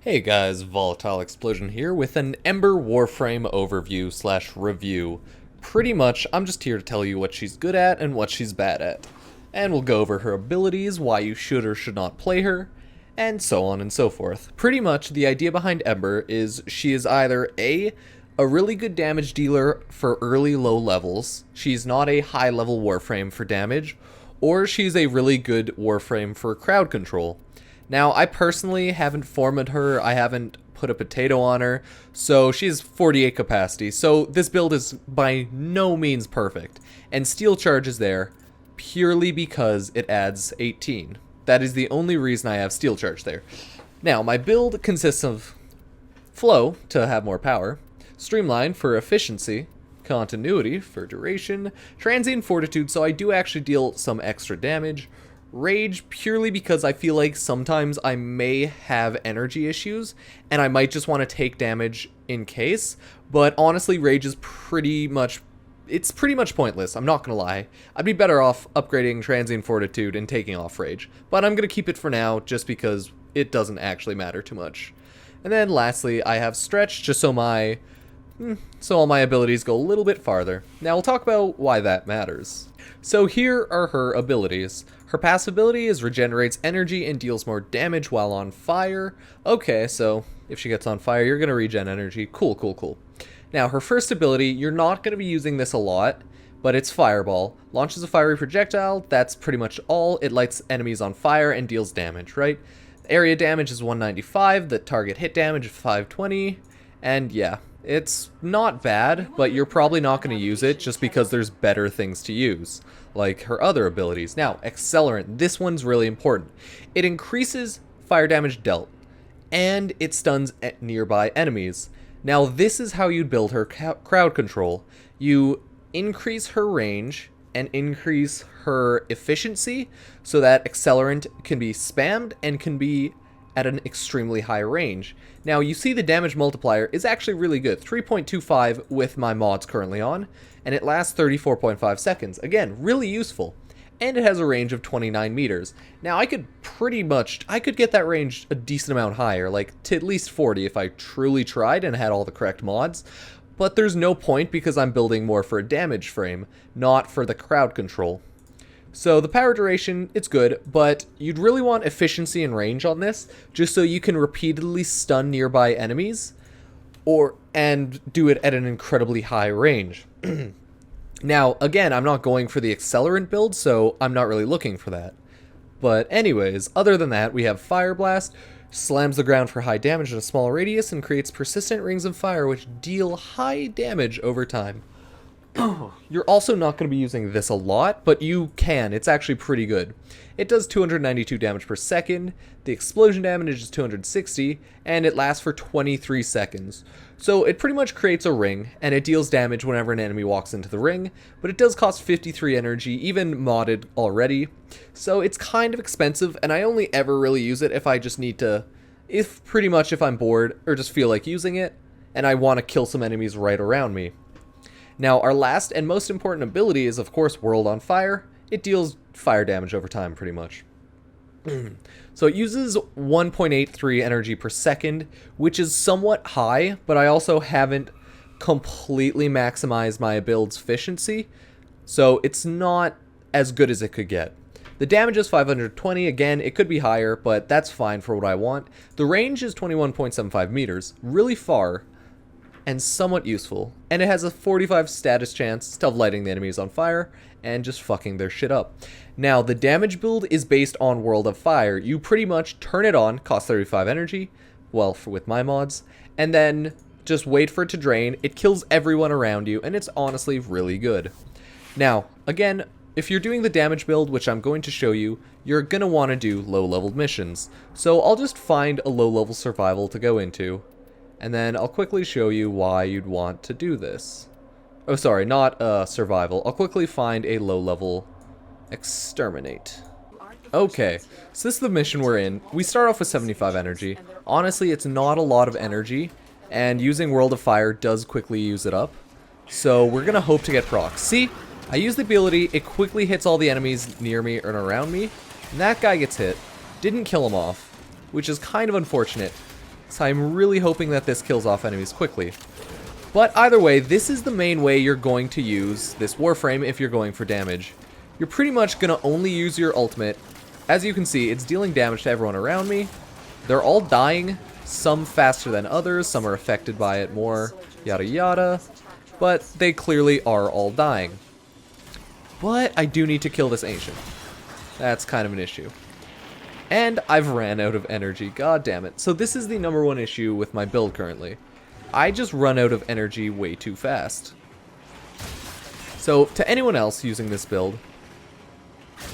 Hey guys, Volatile Explosion here with an Ember Warframe overview slash review. Pretty much, I'm just here to tell you what she's good at and what she's bad at. And we'll go over her abilities, why you should or should not play her, and so on and so forth. Pretty much, the idea behind Ember is she is either a really good damage dealer for early low levels, she's not a high level Warframe for damage, or she's a really good Warframe for crowd control. Now, I personally haven't formed her, I haven't put a potato on her, so she's 48 capacity, so this build is by no means perfect. And Steel Charge is there purely because it adds 18. That is the only reason I have Steel Charge there. Now, my build consists of Flow to have more power, Streamline for efficiency, Continuity for duration, Transient Fortitude so I do actually deal some extra damage, Rage purely because I feel like sometimes I may have energy issues and I might just want to take damage in case, but honestly Rage is pretty much pointless, I'm not gonna lie. I'd be better off upgrading Transient Fortitude and taking off Rage, but I'm gonna keep it for now just because it doesn't actually matter too much. And then lastly I have Stretch just so all my abilities go a little bit farther. Now we'll talk about why that matters. So here are her abilities. Her passive ability is regenerates energy and deals more damage while on fire. Okay, so if she gets on fire, you're going to regen energy. Cool, cool, cool. Now, her first ability, you're not going to be using this a lot, but it's Fireball. Launches a fiery projectile, that's pretty much all. It lights enemies on fire and deals damage, right? Area damage is 195, the target hit damage is 520, and yeah. It's not bad, but you're probably not going to use it just because there's better things to use, like her other abilities. Now, Accelerant, this one's really important. It increases fire damage dealt, and it stuns nearby enemies. Now, this is how you'd build her crowd control. You increase her range and increase her efficiency so that Accelerant can be spammed and can be at an extremely high range. Now you see the damage multiplier is actually really good, 3.25 with my mods currently on, and it lasts 34.5 seconds. Again, really useful. And it has a range of 29 meters. Now I could get that range a decent amount higher, like to at least 40 if I truly tried and had all the correct mods, but there's no point because I'm building more for a damage frame, not for the crowd control. So the power duration, it's good, but you'd really want efficiency and range on this, just so you can repeatedly stun nearby enemies, and do it at an incredibly high range. Now, again, I'm not going for the Accelerant build, so I'm not really looking for that. But anyways, other than that, we have Fire Blast, slams the ground for high damage in a small radius, and creates persistent rings of fire which deal high damage over time. You're also not going to be using this a lot, but you can. It's actually pretty good. It does 292 damage per second, the explosion damage is 260, and it lasts for 23 seconds. So it pretty much creates a ring, and it deals damage whenever an enemy walks into the ring, but it does cost 53 energy, even modded already. So it's kind of expensive, and I only ever really use it if I just need to, if I'm bored, or just feel like using it, and I want to kill some enemies right around me. Now, our last and most important ability is, of course, World on Fire. It deals fire damage over time, pretty much. So it uses 1.83 energy per second, which is somewhat high, but I also haven't completely maximized my build's efficiency, so it's not as good as it could get. The damage is 520, again, it could be higher, but that's fine for what I want. The range is 21.75 meters, really far, and somewhat useful, and it has a 45 status chance of lighting the enemies on fire and just fucking their shit up. Now, the damage build is based on World of Fire. You pretty much turn it on, costs 35 energy, well, with my mods, and then just wait for it to drain. It kills everyone around you, and it's honestly really good. Now, again, if you're doing the damage build, which I'm going to show you, you're gonna want to do low-level missions. So I'll just find a low-level survival to go into, and then I'll quickly show you why you'd want to do this. Oh, sorry, not survival. I'll quickly find a low-level exterminate. Okay, so this is the mission we're in. We start off with 75 energy. Honestly, it's not a lot of energy, and using World of Fire does quickly use it up. So we're gonna hope to get procs. See, I use the ability, it quickly hits all the enemies near me and around me, and that guy gets hit. Didn't kill him off, which is kind of unfortunate. So I'm really hoping that this kills off enemies quickly. But either way, this is the main way you're going to use this Warframe if you're going for damage. You're pretty much going to only use your ultimate. As you can see, it's dealing damage to everyone around me. They're all dying, some faster than others, some are affected by it more, yada yada. But they clearly are all dying. But I do need to kill this Ancient. That's kind of an issue. And I've ran out of energy, god damn it. So this is the #1 issue with my build currently. I just run out of energy way too fast. So to anyone else using this build,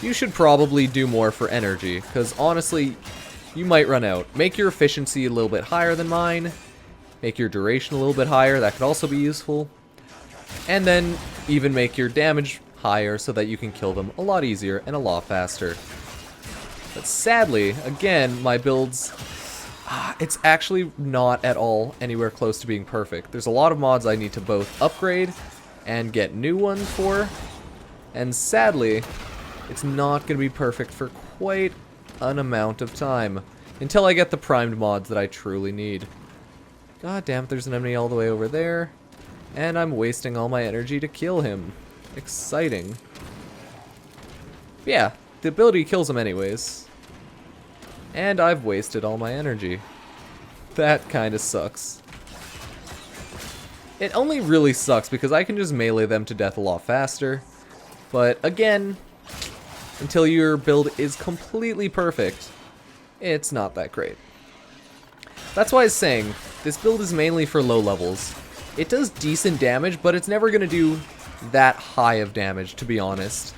you should probably do more for energy, because honestly, you might run out. Make your efficiency a little bit higher than mine. Make your duration a little bit higher, that could also be useful. And then even make your damage higher so that you can kill them a lot easier and a lot faster. But sadly, again, my builds, it's actually not at all anywhere close to being perfect. There's a lot of mods I need to both upgrade and get new ones for, and sadly, it's not going to be perfect for quite an amount of time until I get the primed mods that I truly need. God damn it, there's an enemy all the way over there, and I'm wasting all my energy to kill him. Exciting. Yeah, the ability kills him anyways. And I've wasted all my energy. That kinda sucks. It only really sucks because I can just melee them to death a lot faster. But again, until your build is completely perfect, it's not that great. That's why I was saying, this build is mainly for low levels. It does decent damage, but it's never gonna do that high of damage, to be honest.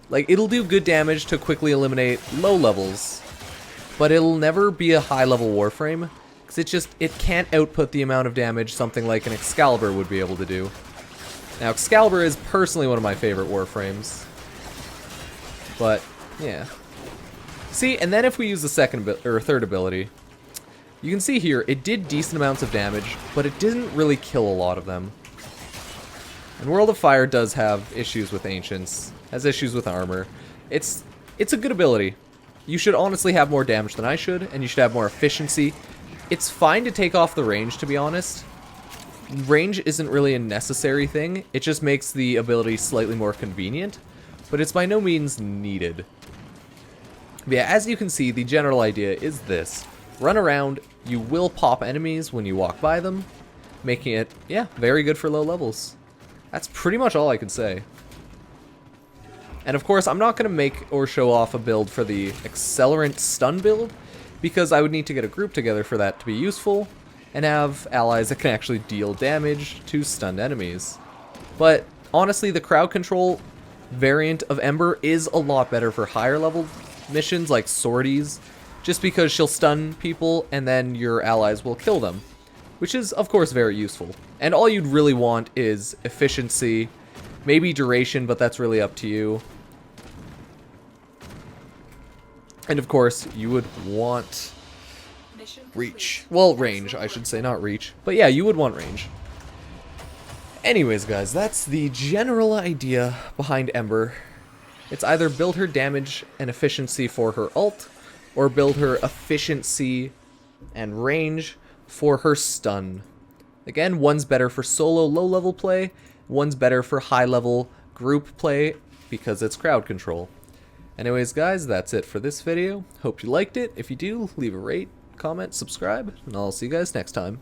Like, it'll do good damage to quickly eliminate low levels, but it'll never be a high level Warframe, because it can't output the amount of damage something like an Excalibur would be able to do. Now, Excalibur is personally one of my favorite Warframes, but yeah. See, and then if we use the third ability, you can see here, it did decent amounts of damage, but it didn't really kill a lot of them. And World of Fire does have issues with Ancients, has issues with armor. It's a good ability. You should honestly have more damage than I should, and you should have more efficiency. It's fine to take off the range, to be honest. Range isn't really a necessary thing, it just makes the ability slightly more convenient, but it's by no means needed. But yeah, as you can see, the general idea is this. Run around, you will pop enemies when you walk by them, making it, yeah, very good for low levels. That's pretty much all I can say. And of course, I'm not going to make or show off a build for the Accelerant Stun build, because I would need to get a group together for that to be useful, and have allies that can actually deal damage to stunned enemies. But honestly, the crowd control variant of Ember is a lot better for higher level missions like sorties, just because she'll stun people and then your allies will kill them, which is of course very useful. And all you'd really want is efficiency, maybe duration, but that's really up to you. And of course, you would want reach. Well, range, I should say, not reach. But yeah, you would want range. Anyways, guys, that's the general idea behind Ember. It's either build her damage and efficiency for her ult, or build her efficiency and range for her stun. Again, one's better for solo low-level play, one's better for high-level group play because it's crowd control. Anyways, guys, that's it for this video. Hope you liked it. If you do, leave a rate, comment, subscribe, and I'll see you guys next time.